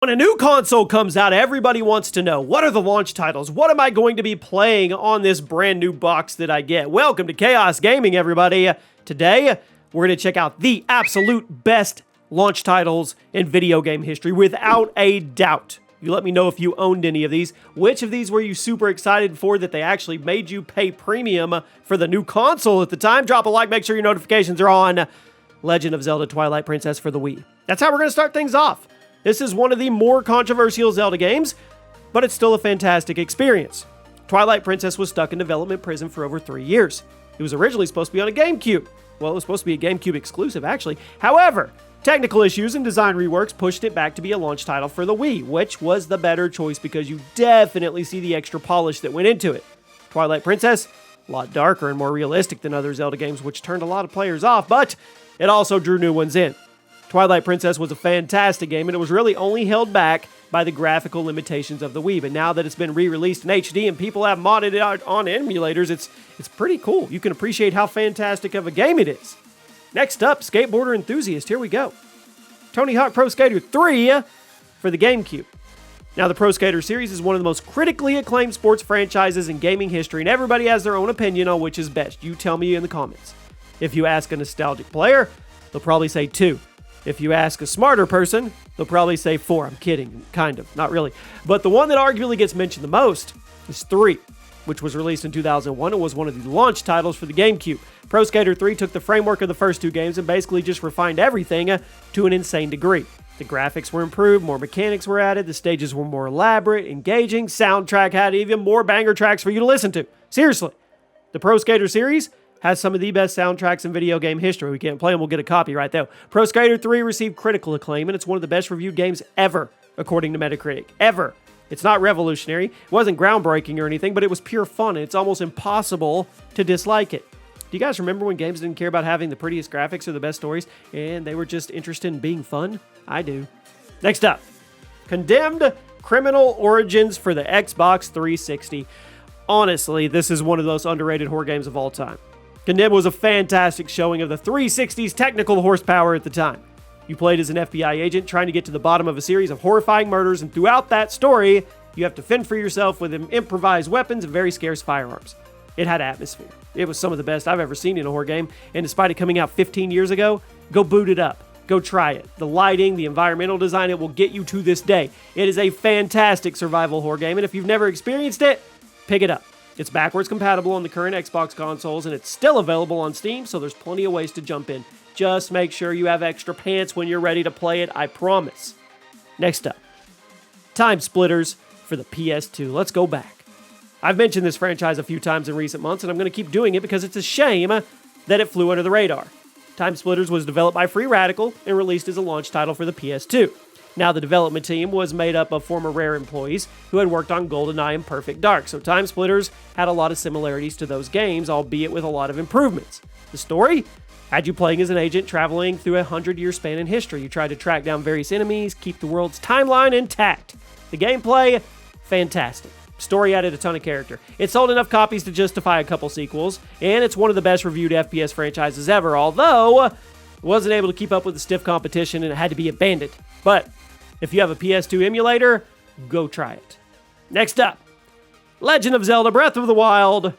When a new console comes out, everybody wants to know, what are the launch titles? What am I going to be playing on this brand new box that I get? Welcome to ChaosGaming, everybody. Today, we're going to check out the absolute best launch titles in video game history, without a doubt. You let me know if you owned any of these. Which of these were you super excited for that they actually made you pay premium for the new console at the time? Drop a like, make sure your notifications are on. Legend of Zelda Twilight Princess for the Wii. That's how we're going to start things off. This is one of the more controversial Zelda games, but it's still a fantastic experience. Twilight Princess was stuck in development prison for over 3 years. It was originally supposed to be on a GameCube. Well, it was supposed to be a GameCube exclusive, actually. However, technical issues and design reworks pushed it back to be a launch title for the Wii, which was the better choice because you definitely see the extra polish that went into it. Twilight Princess, a lot darker and more realistic than other Zelda games, which turned a lot of players off, but it also drew new ones in. Twilight Princess was a fantastic game, and it was really only held back by the graphical limitations of the Wii. But now that it's been re-released in HD and people have modded it out on emulators, it's pretty cool. You can appreciate how fantastic of a game it is. Next up, Skateboarder Enthusiast. Here we go. Tony Hawk Pro Skater 3 for the GameCube. Now, the Pro Skater series is one of the most critically acclaimed sports franchises in gaming history, and everybody has their own opinion on which is best. You tell me in the comments. If you ask a nostalgic player, they'll probably say 2. If you ask a smarter person, they'll probably say 4. I'm kidding, kind of, not really. But the one that arguably gets mentioned the most is 3, which was released in 2001 and was one of the launch titles for the GameCube. Pro Skater 3 took the framework of the first 2 games and basically just refined everything to an insane degree. The graphics were improved, more mechanics were added, the stages were more elaborate, engaging, soundtrack had even more banger tracks for you to listen to. Seriously, the Pro Skater series has some of the best soundtracks in video game history. We can't play them, we'll get a copyright though. Pro Skater 3 received critical acclaim, and it's one of the best reviewed games ever, according to Metacritic. Ever. It's not revolutionary, it wasn't groundbreaking or anything, but it was pure fun, and it's almost impossible to dislike it. Do you guys remember when games didn't care about having the prettiest graphics or the best stories, and they were just interested in being fun? I do. Next up, Condemned Criminal Origins for the Xbox 360. Honestly, this is one of those underrated horror games of all time. Condemned was a fantastic showing of the 360's technical horsepower at the time. You played as an FBI agent trying to get to the bottom of a series of horrifying murders, and throughout that story, you have to fend for yourself with improvised weapons and very scarce firearms. It had atmosphere. It was some of the best I've ever seen in a horror game, and despite it coming out 15 years ago, go boot it up. Go try it. The lighting, the environmental design, it will get you to this day. It is a fantastic survival horror game, and if you've never experienced it, pick it up. It's backwards compatible on the current Xbox consoles, and it's still available on Steam, so there's plenty of ways to jump in. Just make sure you have extra pants when you're ready to play it, I promise. Next up, Time Splitters for the PS2. Let's go back. I've mentioned this franchise a few times in recent months, and I'm going to keep doing it because it's a shame that it flew under the radar. Time Splitters was developed by Free Radical and released as a launch title for the PS2. Now, the development team was made up of former Rare employees who had worked on GoldenEye and Perfect Dark, so Time Splitters had a lot of similarities to those games, albeit with a lot of improvements. The story had you playing as an agent traveling through a 100-year span in history. You tried to track down various enemies, keep the world's timeline intact. The gameplay, fantastic. Story added a ton of character. It sold enough copies to justify a couple sequels, and it's one of the best reviewed FPS franchises ever, although it wasn't able to keep up with the stiff competition and it had to be abandoned. But if you have a PS2 emulator, go try it. Next up, Legend of Zelda Breath of the Wild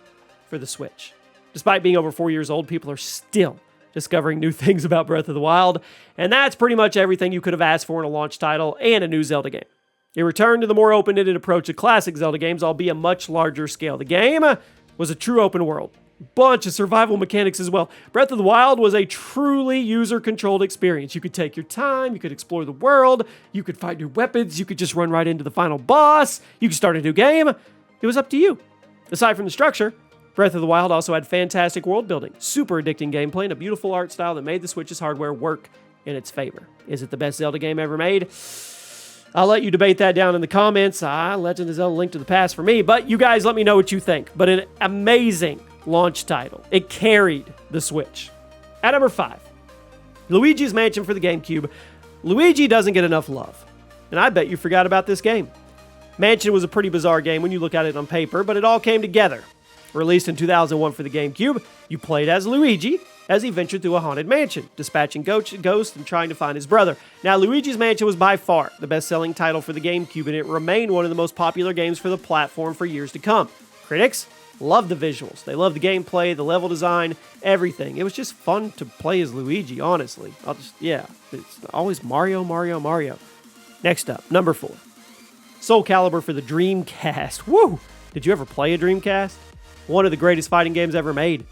for the Switch. Despite being over 4 years old, people are still discovering new things about Breath of the Wild, and that's pretty much everything you could have asked for in a launch title and a new Zelda game. It returned to the more open-ended approach of classic Zelda games, albeit a much larger scale. The game was a true open world. Bunch of survival mechanics as well. Breath of the Wild was a truly user-controlled experience. You could take your time, you could explore the world, you could find new weapons, you could just run right into the final boss, you could start a new game. It was up to you. Aside from the structure, Breath of the Wild also had fantastic world building, super addicting gameplay, and a beautiful art style that made the Switch's hardware work in its favor. Is it the best Zelda game ever made? I'll let you debate that down in the comments. Legend of Zelda Link to the Past for me, but you guys let me know what you think. But an amazing launch title. It carried the Switch. At number 5, Luigi's Mansion for the GameCube. Luigi doesn't get enough love, and I bet you forgot about this game. Mansion was a pretty bizarre game when you look at it on paper, but it all came together. Released in 2001 for the GameCube, you played as Luigi as he ventured through a haunted mansion, dispatching ghosts and trying to find his brother. Now, Luigi's Mansion was by far the best-selling title for the GameCube, and it remained one of the most popular games for the platform for years to come. Critics loved the visuals. They loved the gameplay, the level design, everything. It was just fun to play as Luigi, honestly. It's always Mario, Mario, Mario. Next up, number 4. SOULCALIBUR for the Dreamcast. Woo! Did you ever play a Dreamcast? One of the greatest fighting games ever made.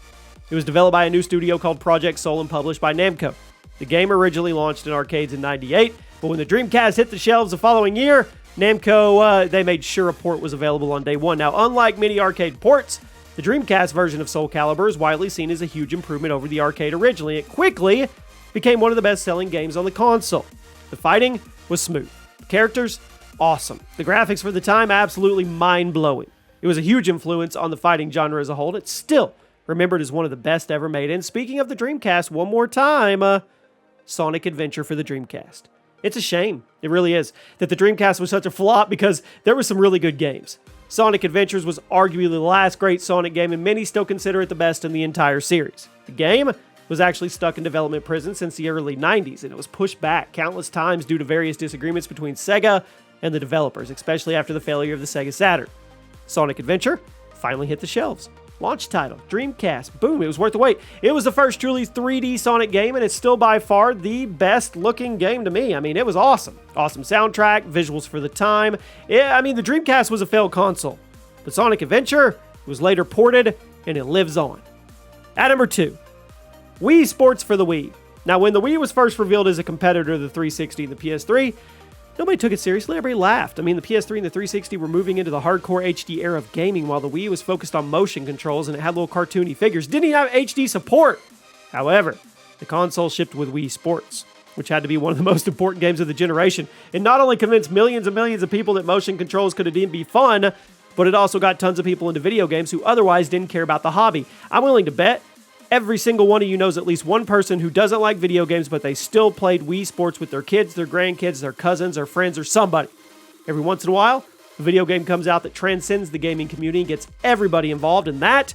It was developed by a new studio called Project Soul and published by Namco. The game originally launched in arcades in '98, but when the Dreamcast hit the shelves the following year, Namco, they made sure a port was available on day one. Now, unlike many arcade ports, the Dreamcast version of SOULCALIBUR is widely seen as a huge improvement over the arcade originally. It quickly became one of the best-selling games on the console. The fighting was smooth. The characters, awesome. The graphics for the time, absolutely mind-blowing. It was a huge influence on the fighting genre as a whole. It's still remembered as one of the best ever made. And speaking of the Dreamcast, one more time, Sonic Adventure for the Dreamcast. It's a shame, it really is, that the Dreamcast was such a flop because there were some really good games. Sonic Adventures was arguably the last great Sonic game, and many still consider it the best in the entire series. The game was actually stuck in development prison since the early 90s, and it was pushed back countless times due to various disagreements between Sega and the developers, especially after the failure of the Sega Saturn. Sonic Adventure finally hit the shelves. Launch title, Dreamcast, boom, it was worth the wait. It was the first truly 3D Sonic game, and it's still by far the best looking game to me. I mean, it was awesome. Awesome soundtrack, visuals for the time. The Dreamcast was a failed console, but Sonic Adventure was later ported, and it lives on. At number 2, Wii Sports for the Wii. Now, when the Wii was first revealed as a competitor to the 360 and the PS3, nobody took it seriously. Everybody laughed. The PS3 and the 360 were moving into the hardcore HD era of gaming, while the Wii was focused on motion controls and it had little cartoony figures. Didn't even have HD support. However, the console shipped with Wii Sports, which had to be one of the most important games of the generation. It not only convinced millions and millions of people that motion controls could indeed be fun, but it also got tons of people into video games who otherwise didn't care about the hobby. I'm willing to bet every single one of you knows at least one person who doesn't like video games, but they still played Wii Sports with their kids, their grandkids, their cousins, their friends, or somebody. Every once in a while, a video game comes out that transcends the gaming community and gets everybody involved, and that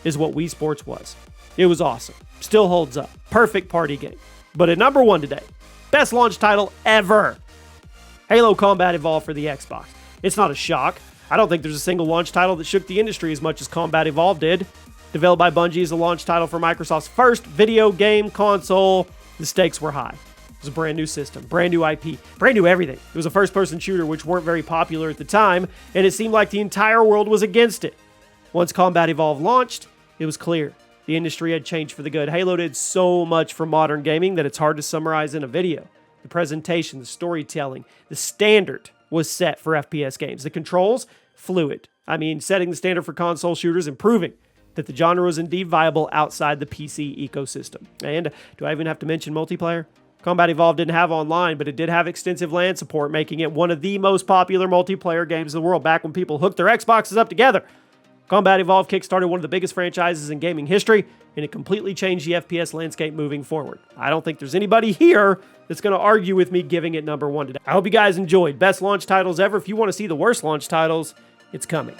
is what Wii Sports was. It was awesome. Still holds up. Perfect party game. But at number 1 today, best launch title ever, Halo Combat Evolved for the Xbox. It's not a shock. I don't think there's a single launch title that shook the industry as much as Combat Evolved did. Developed by Bungie as the launch title for Microsoft's first video game console, the stakes were high. It was a brand new system, brand new IP, brand new everything. It was a first-person shooter which weren't very popular at the time, and it seemed like the entire world was against it. Once Combat Evolved launched, it was clear. The industry had changed for the good. Halo did so much for modern gaming that it's hard to summarize in a video. The presentation, the storytelling, the standard was set for FPS games. The controls, fluid. Setting the standard for console shooters and proving that the genre was indeed viable outside the PC ecosystem. And do I even have to mention multiplayer? Combat Evolved didn't have online, but it did have extensive LAN support, making it one of the most popular multiplayer games in the world back when people hooked their Xboxes up together. Combat Evolved kickstarted one of the biggest franchises in gaming history, and it completely changed the FPS landscape moving forward. I don't think there's anybody here that's going to argue with me giving it number 1 today. I hope you guys enjoyed. Best launch titles ever. If you want to see the worst launch titles, it's coming.